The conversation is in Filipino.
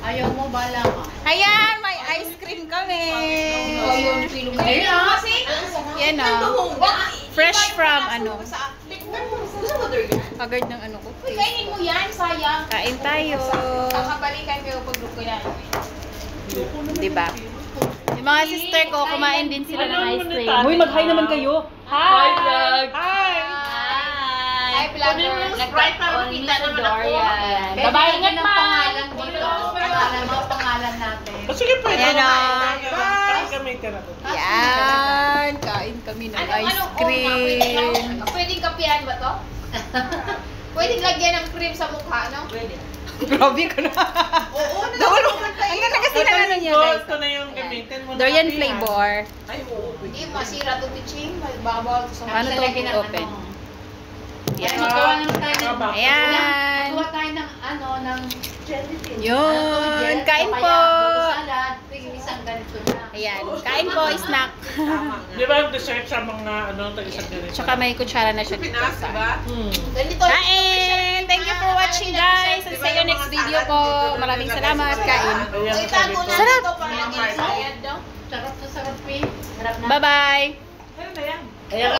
Ayaw mo, bala ka. Ayan, may ice cream kami. Ayun, pilong na yun. Yan o. Fresh from ano. Gusto mo doon? Agad ng ano ko. Uy, kainin mo yan, sayang. Kain tayo. Kakabalikan kayo pag ko yan. Diba? Yung mga sister ko, kumain din sila ng ice cream. Uy, mag-hi naman kayo. Hi! Vlog! Hi! Hi, vlogger. Sprite para makita naman ako. Bye-bye, ingat ma! Pangalan dito. Pangalan natin. Sige, pwede. Ayan o. Bye! Kami tira to. Yan! Kain kami ng ice cream. Pwedeng kapihan ba to? Pwedeng lagyan ng cream sa mukha, no? Pwede. Grabe ka na. Oo, Dawal mo. Ang ganda kasi ng ano niya, guys. Ito na yung gamitin mo. Durian flavor. Ay, oo. Hindi, masira to, Piching. Bawal to sa Ano to? Open. Yan. Magawa naman tayo ng... Ayan. Magawa tayo ng, ano, ng... Yun. Kain po. Salad. Isang ganito na. Ayan. Kain po, snack. Di ba ang dessert sa mga ano, tag-isang ganito? Tsaka may kutsara na siya dito sa. Ganito. Kain! Thank you for watching, guys. And see you next video po. Maraming salamat. Kain. Itago na Sarap. dito para maging sayad, no? Sarap na sarap, eh. Sarap na. Bye-bye. Ayan.